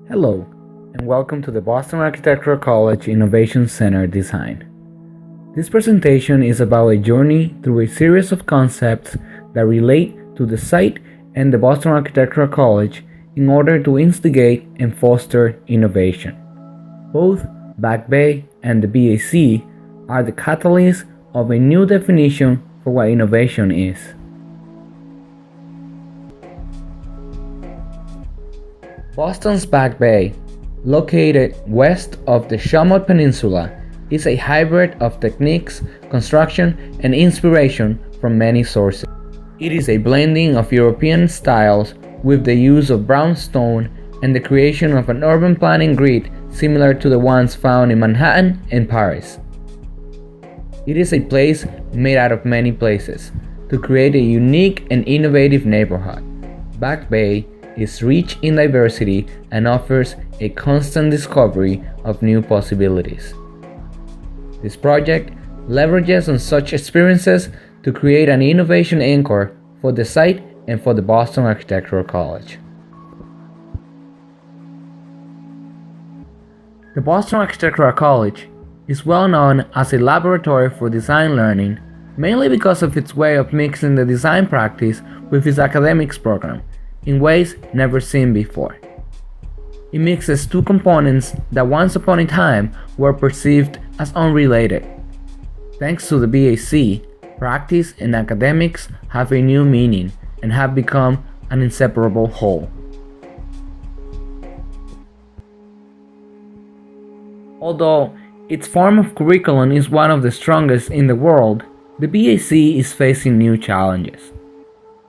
Hello, and welcome to the Boston Architectural College Innovation Center Design. This presentation is about a journey through a series of concepts that relate to the site and the Boston Architectural College in order to instigate and foster innovation. Both Back Bay and the BAC are the catalyst of a new definition for what innovation is. Boston's Back Bay, located west of the Shawmut Peninsula, is a hybrid of techniques, construction, and inspiration from many sources. It is a blending of European styles with the use of brown stone and the creation of an urban planning grid similar to the ones found in Manhattan and Paris. It is a place made out of many places to create a unique and innovative neighborhood. Back Bay is rich in diversity and offers a constant discovery of new possibilities. This project leverages on such experiences to create an innovation anchor for the site and for the Boston Architectural College. The Boston Architectural College is well known as a laboratory for design learning, mainly because of its way of mixing the design practice with its academics program in ways never seen before. It mixes two components that once upon a time were perceived as unrelated. Thanks to the BAC, practice and academics have a new meaning and have become an inseparable whole. Although its form of curriculum is one of the strongest in the world, the BAC is facing new challenges.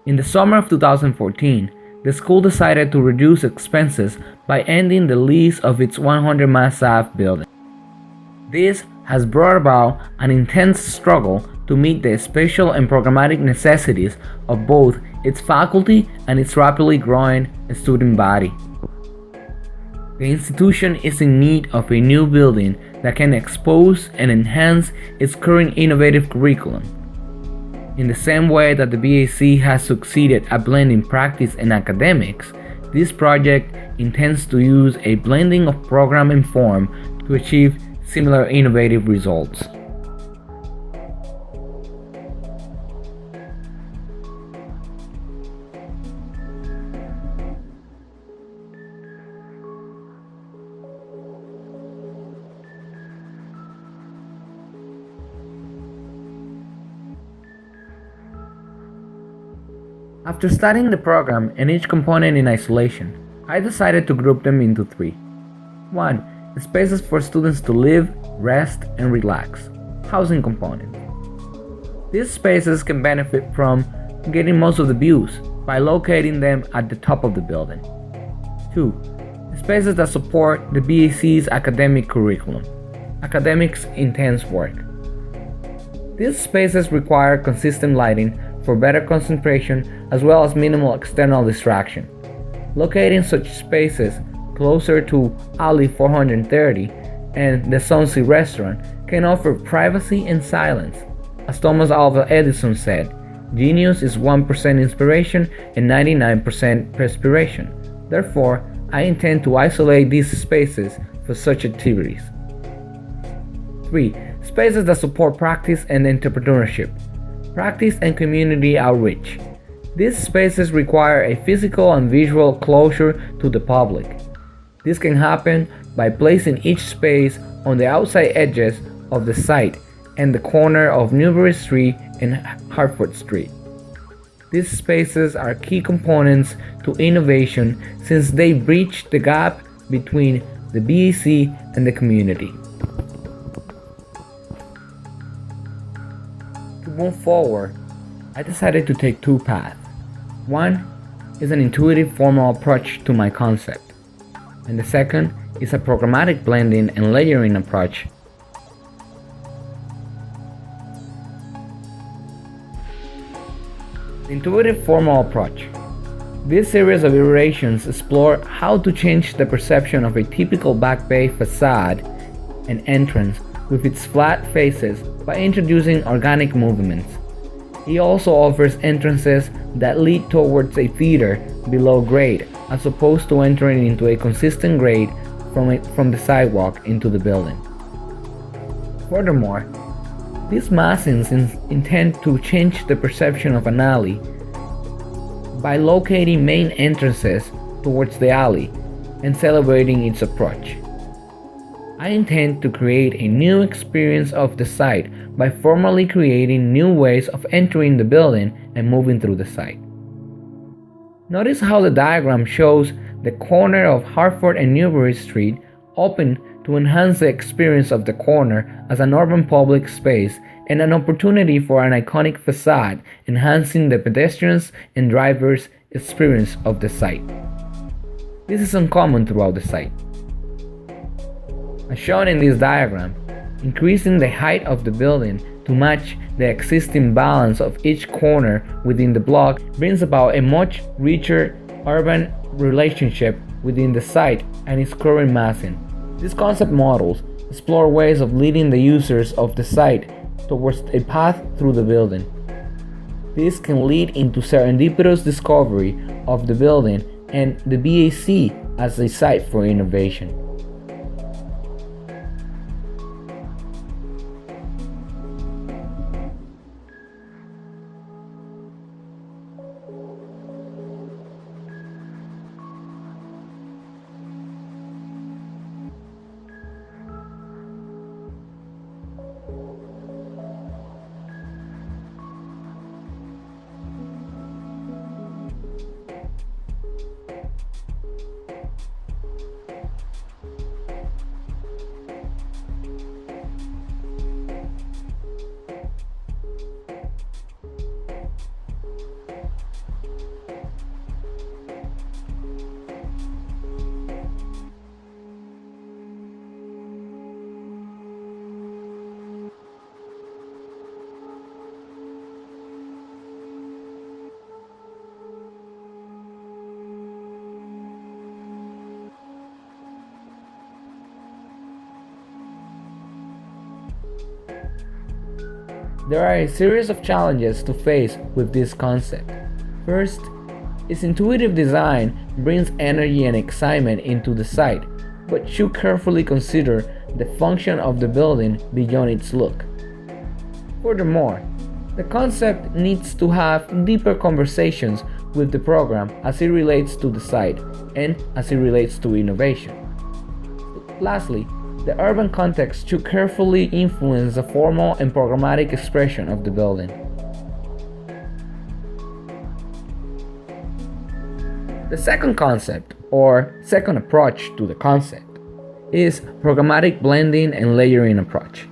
In the summer of 2014, the school decided to reduce expenses by ending the lease of its 100 Mass Ave building. This has brought about an intense struggle to meet the spatial and programmatic necessities of both its faculty and its rapidly growing student body. The institution is in need of a new building that can expose and enhance its current innovative curriculum. In the same way that the BAC has succeeded at blending practice and academics, this project intends to use a blending of program and form to achieve similar innovative results. After studying the program and each component in isolation, I decided to group them into three. 1. Spaces for students to live, rest, and relax. Housing component. These spaces can benefit from getting most of the views by locating them at the top of the building. 2. Spaces that support the BAC's academic curriculum. Academics intense work. These spaces require consistent lighting for better concentration as well as minimal external distraction. Locating such spaces closer to Ali 430 and the Sunsea restaurant can offer privacy and silence. As Thomas Alva Edison said, genius is 1% inspiration and 99% perspiration. Therefore, I intend to isolate these spaces for such activities. 3. Spaces that support practice and entrepreneurship. Practice and community outreach. These spaces require a physical and visual closure to the public. This can happen by placing each space on the outside edges of the site and the corner of Newbury Street and Hartford Street. These spaces are key components to innovation since they bridge the gap between the BAC and the community. To move forward, I decided to take two paths. One is an intuitive formal approach to my concept, and the second is a programmatic blending and layering approach. The intuitive formal approach. This series of iterations explore how to change the perception of a typical Back Bay facade and entrance with its flat faces by introducing organic movements. He also offers entrances that lead towards a theater below grade as opposed to entering into a consistent grade from the sidewalk into the building. Furthermore, these massings intend to change the perception of an alley by locating main entrances towards the alley and celebrating its approach. I intend to create a new experience of the site by formally creating new ways of entering the building and moving through the site. Notice how the diagram shows the corner of Hartford and Newbury Street open to enhance the experience of the corner as an urban public space and an opportunity for an iconic facade, enhancing the pedestrians' and drivers' experience of the site. This is uncommon throughout the site. As shown in this diagram, increasing the height of the building to match the existing balance of each corner within the block brings about a much richer urban relationship within the site and its current massing. These concept models explore ways of leading the users of the site towards a path through the building. This can lead into serendipitous discovery of the building and the BAC as a site for innovation. There are a series of challenges to face with this concept. First, its intuitive design brings energy and excitement into the site, but should carefully consider the function of the building beyond its look. Furthermore, the concept needs to have deeper conversations with the program as it relates to the site and as it relates to innovation. Lastly, the urban context should carefully influence the formal and programmatic expression of the building. The second concept, or second approach to the concept, is programmatic blending and layering approach.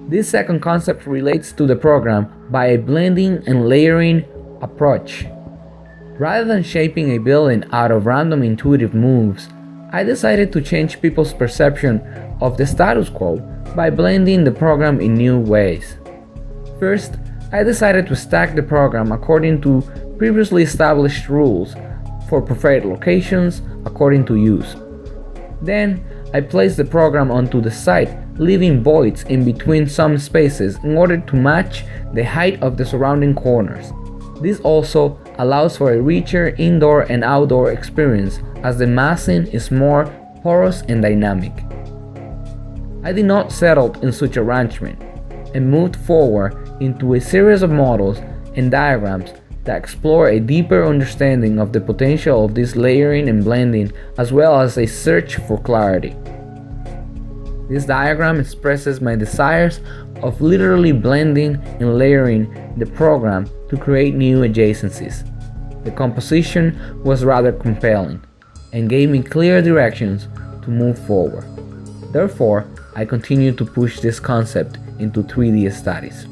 This second concept relates to the program by a blending and layering approach. Rather than shaping a building out of random intuitive moves, I decided to change people's perception of the status quo by blending the program in new ways. First, I decided to stack the program according to previously established rules for preferred locations according to use. Then, I placed the program onto the site, leaving voids in between some spaces in order to match the height of the surrounding corners. This also allows for a richer indoor and outdoor experience as the massing is more porous and dynamic. I did not settle in such arrangement and moved forward into a series of models and diagrams that explore a deeper understanding of the potential of this layering and blending, as well as a search for clarity. This diagram expresses my desires of literally blending and layering the program to create new adjacencies. The composition was rather compelling and gave me clear directions to move forward. Therefore, I continue to push this concept into 3D studies.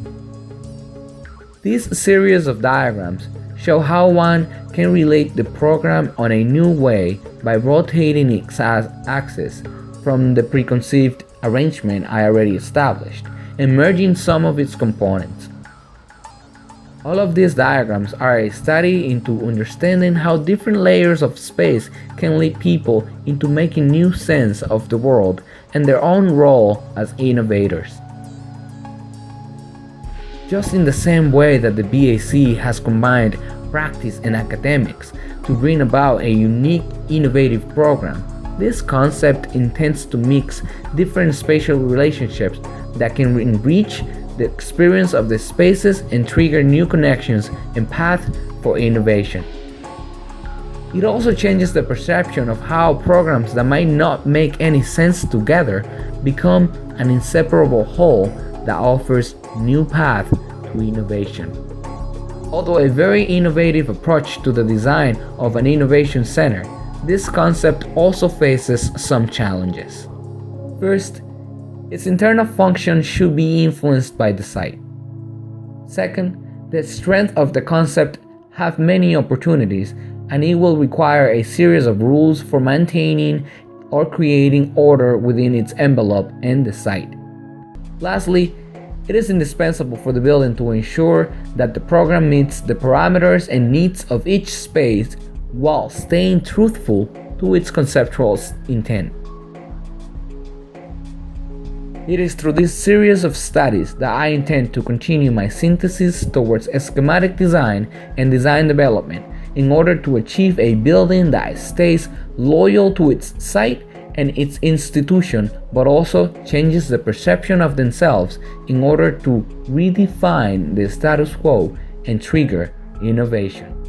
This series of diagrams show how one can relate the program on a new way by rotating its axis from the preconceived arrangement I already established and merging some of its components. All of these diagrams are a study into understanding how different layers of space can lead people into making new sense of the world and their own role as innovators. Just in the same way that the BAC has combined practice, and academics to bring about a unique, innovative program. This concept intends to mix different spatial relationships that can enrich the experience of the spaces and trigger new connections and paths for innovation. It also changes the perception of how programs that might not make any sense together become an inseparable whole that offers new paths to innovation. Although a very innovative approach to the design of an innovation center, this concept also faces some challenges. First, its internal function should be influenced by the site. Second, the strength of the concept have many opportunities, and it will require a series of rules for maintaining or creating order within its envelope and the site. Lastly, it is indispensable for the building to ensure that the program meets the parameters and needs of each space while staying truthful to its conceptual intent. It is through this series of studies that I intend to continue my synthesis towards schematic design and design development in order to achieve a building that stays loyal to its site and its institution, but also changes the perception of themselves in order to redefine the status quo and trigger innovation.